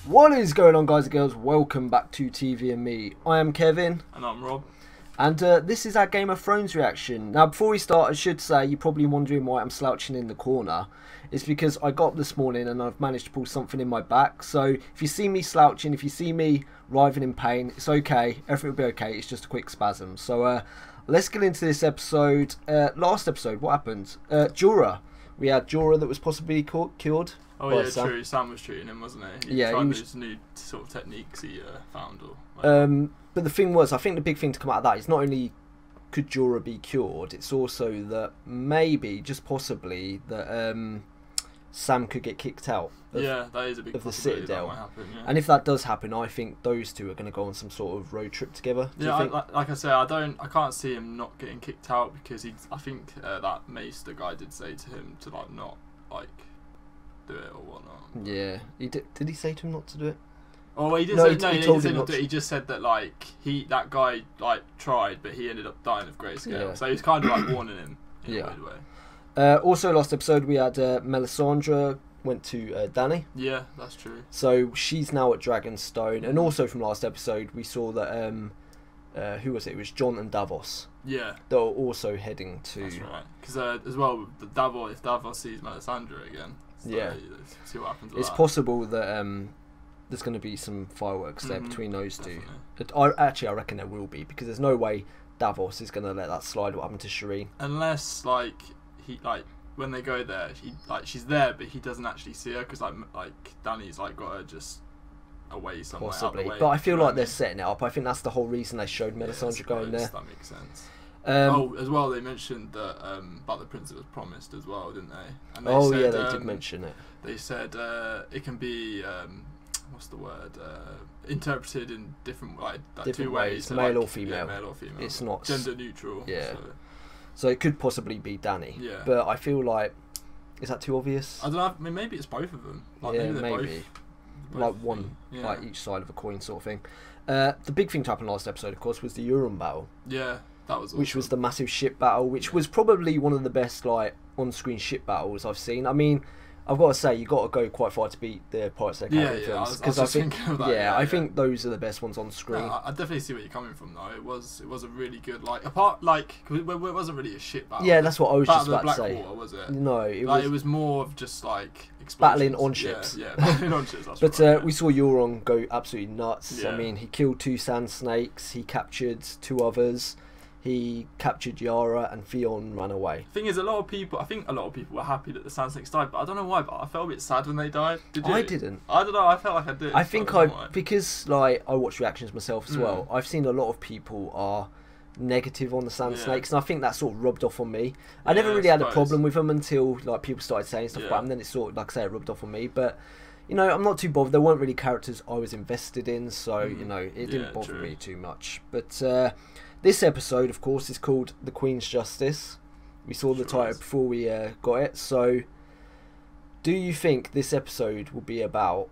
What is going on, guys and girls? Welcome back to TV and Me. I am Kevin. And I'm Rob. And this is our Game of Thrones reaction. Now, before we start, I should say, you're probably wondering why I'm slouching in the corner. It's because I got up this morning and I've managed to pull something in my back. So, if you see me slouching, if you see me writhing in pain, it's okay. Everything will be okay. It's just a quick spasm. So, let's get into this episode. Last episode, what happened? Jorah. We had Jorah that was possibly cured. Oh yeah, Sam. True. Sam was treating him, wasn't he? Yeah, tried he was... those new sort of techniques he found. Or but the thing was, I think the big thing to come out of that is not only could Jorah be cured, it's also that maybe, just possibly, that Sam could get kicked out. Yeah, that is a big of the Citadel. That might happen, yeah. And if that does happen, I think those two are going to go on some sort of road trip together. Yeah, like I say, I can't see him not getting kicked out because I think that Mace, the guy, did say to him to not do it or whatnot. Yeah, did he say to him not to do it? Oh, well, he didn't say no. He didn't say not to do it. He just said that that guy tried, but he ended up dying of grayscale. Yeah. So he's kind of warning him in a weird way. Also, last episode we had Melisandre went to Dany. Yeah, that's true. So she's now at Dragonstone, and also from last episode we saw that who was it? It was Jon and Davos. Yeah. They're also heading to. That's right. Because as well, if Davos sees Melisandre again. So yeah. See what happens. It's possible that there's going to be some fireworks there between those two. I reckon there will be, because there's no way Davos is going to let that slide. What happened to Shireen? Unless when they go there, she's there, but he doesn't actually see her because Dany's got her just away somewhere. Possibly, out the way, but I feel like they're setting it up. I think that's the whole reason they showed Melisandre going there. That makes sense. As well, they mentioned that about the prince that was promised as well, didn't they? And they said, yeah, they did mention it. They said it can be what's the word? Interpreted in different different two ways, so male or female. Yeah, male or female. It's not gender neutral. Yeah. So it could possibly be Dany. Yeah. But I feel like, is that too obvious? I don't know. I mean, maybe it's both of them. Maybe. Like one, each side of a coin sort of thing. The big thing to happen last episode, of course, was the Euron battle. Yeah. That was awesome. Which was the massive ship battle, which was probably one of the best on-screen ship battles I've seen. I mean, I've got to say, you got to go quite far to beat the Pirates of the Caribbean films, because I think I think those are the best ones on screen. No, I definitely see where you're coming from though. It was a really good it wasn't really a ship battle. Yeah, that's what I was just about to say. Blackwater, was it? No, it was more of just battling on ships. Yeah, battling on ships. But right, we saw Euron go absolutely nuts. Yeah. I mean, he killed 2 sand snakes. He captured 2 others. He captured Yara, and Theon ran away. Thing is, I think a lot of people were happy that the Sand Snakes died, but I don't know why. But I felt a bit sad when they died. Did you? I didn't. I don't know. I felt like I did. I think because I watch reactions myself as well. I've seen a lot of people are negative on the Sand Snakes, and I think that sort of rubbed off on me. I never really had a problem with them until people started saying stuff about them. Then it sort of, like I say, it rubbed off on me. But I'm not too bothered. There weren't really characters I was invested in, so it didn't bother me too much. But this episode, of course, is called The Queen's Justice. We saw the title before we got it. So, do you think this episode will be about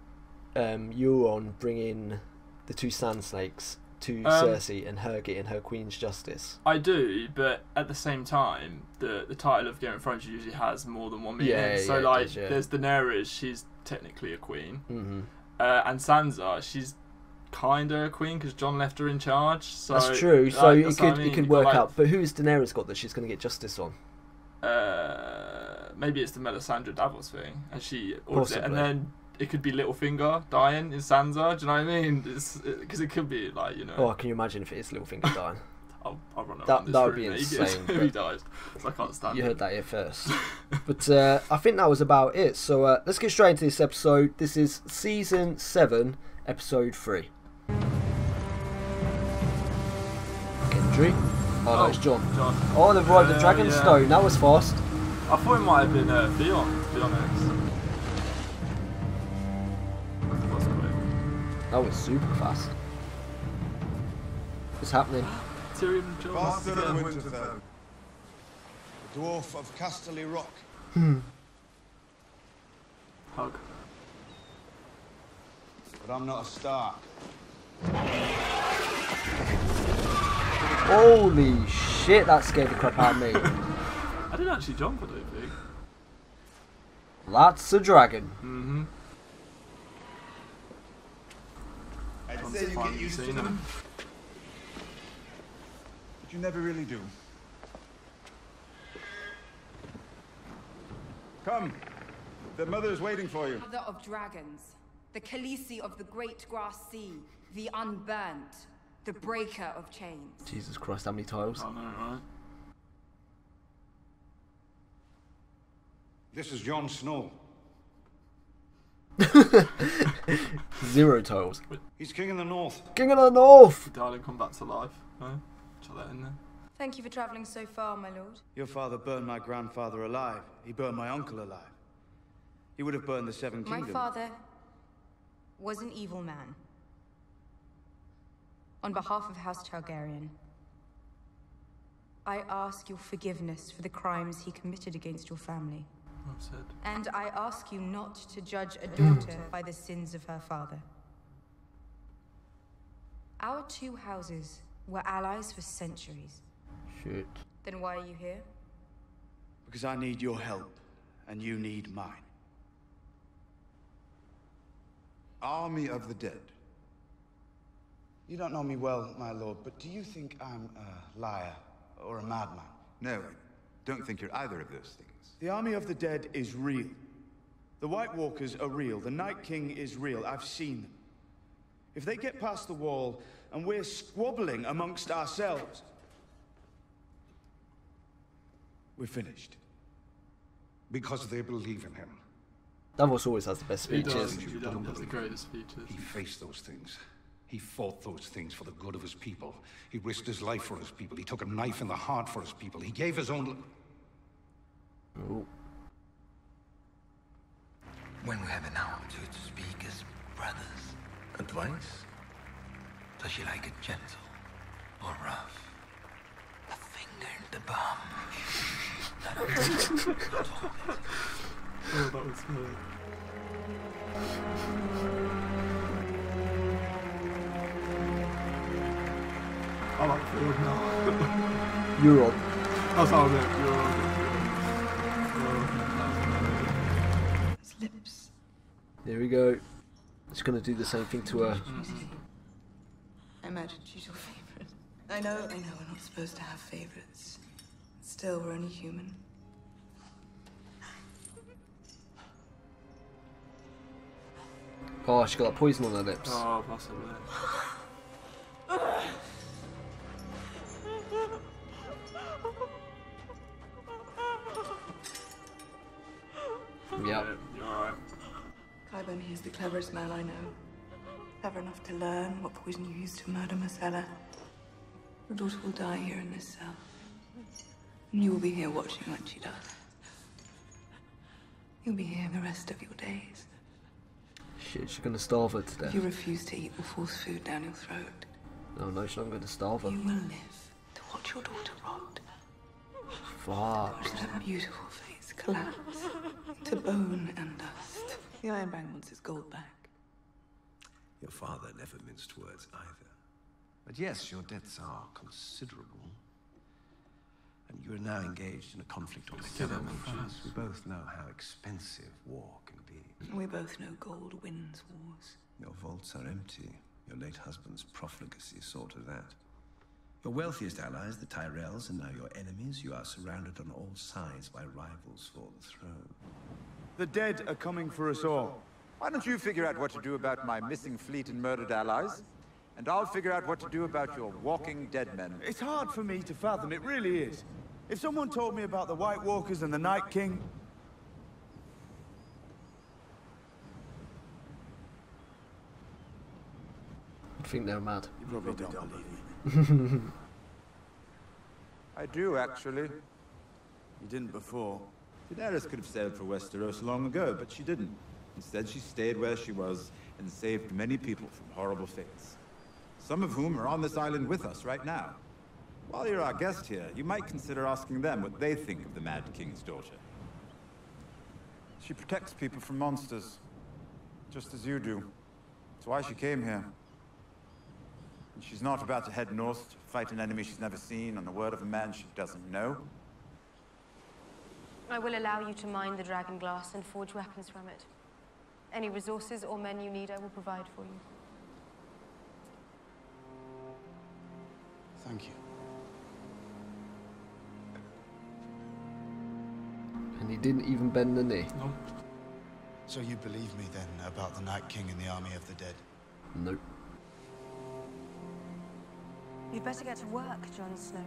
Euron bringing the 2 sand snakes to Cersei and her getting her Queen's Justice? I do, but at the same time, the title of Game of Thrones usually has more than one meaning. There's Daenerys, she's technically a queen, and Sansa, she's kinda a queen because Jon left her in charge. So that's true. So it could work out. But who has Daenerys got that she's going to get justice on? Maybe it's the Melisandre Davos thing, and she orders it, and then it could be Littlefinger dying in Sansa. Do you know what I mean? Because it could be Oh, can you imagine if it is Littlefinger dying? I'll run around this that would room be insane. If he dies, so I can't stand. You heard that here first. But I think that was about it. So let's get straight into this episode. This is season 7, episode 3. Gendry? Oh, no, it's Jon. Oh, they've arrived at Dragonstone. That was fast. I thought it might have been Theon, to be honest. That's quick. That was super fast. What's happening? Tyrion and Jon. Bastard of Winterfell, the dwarf of Casterly Rock. Hug. But I'm not a Stark. Holy shit. shit, that scared the crap out of me. I didn't actually jump, I don't think. That's a dragon. Mm-hmm. I'd say you get used to them. But you never really do. Come. The mother's waiting for you. Mother of dragons. The Khaleesi of the Great Grass Sea. The Unburnt. The Breaker of Chains. Jesus Christ, how many tiles? I know, right? This is Jon Snow. 0 tiles. He's king of the north. King of the North! He died and come back to life. No? Chuck that in there. Thank you for travelling so far, my lord. Your father burned my grandfather alive. He burned my uncle alive. He would have burned the Seven Kingdoms. My father was an evil man. On behalf of House Targaryen, I ask your forgiveness for the crimes he committed against your family. Well said. And I ask you not to judge a daughter by the sins of her father. Our two houses were allies for centuries. Shit. Then why are you here? Because I need your help, and you need mine. Army of the dead. You don't know me well, my lord, but do you think I'm a liar or a madman? No, I don't think you're either of those things. The army of the dead is real. The White Walkers are real. The Night King is real. I've seen them. If they get past the wall and we're squabbling amongst ourselves, we're finished. Because they believe in him. Davos always has the best He speeches. does. He has the greatest speeches. He faced those things. He fought those things for the good of his people. He risked his life for his people. He took a knife in the heart for his people. He gave his own... Ooh. When we have an hour or two to speak as brothers, advice? Does she like it gentle or rough? A finger in the bum. Oh, that was good. I like Field now. You're on. That's how I meant. You're on. His lips. There we go. Just gonna do the same thing to her. I imagine she's your favorite. I know we're not supposed to have favorites. Still, we're only human. Oh, she got that poison on her lips. Oh, possibly. Yep. Yeah, you're alright. Qyburn, he's the cleverest man I know. Clever enough to learn what poison you used to murder Marcella. Your daughter will die here in this cell. And you will be here watching when she does. You'll be here the rest of your days. Shit, she's gonna starve her to death. If you refuse to eat, we'll force food down your throat. Oh no, she's not gonna starve her. You will live to watch your daughter rot. Fuck. Watch that beautiful face collapse to bone and dust. The Ironbang wants its gold back. Your father never minced words either. But yes, your debts are considerable. And you are now engaged in a conflict of seven nations. We both know how expensive war can be. We both know gold wins wars. Your vaults are empty. Your late husband's profligacy saw to that. Your wealthiest allies, the Tyrells, are now your enemies. You are surrounded on all sides by rivals for the throne. the dead are coming for us all. Why don't you figure out what to do about my missing fleet and murdered allies? And I'll figure out what to do about your walking dead men. It's hard for me to fathom, it really is. If someone told me about the White Walkers and the Night King... I think they're mad. You probably don't believe me. I do, actually. You didn't before. Daenerys could have sailed for Westeros long ago, but she didn't. Instead, she stayed where she was and saved many people from horrible fates. Some of whom are on this island with us right now. While you're our guest here, you might consider asking them what they think of the Mad King's daughter. She protects people from monsters, just as you do. That's why she came here. And she's not about to head north to fight an enemy she's never seen on the word of a man she doesn't know. I will allow you to mine the dragon glass and forge weapons from it. Any resources or men you need, I will provide for you. Thank you. And he didn't even bend the knee. No. So you believe me then about the Night King and the army of the dead? Nope. You'd better get to work, Jon Snow.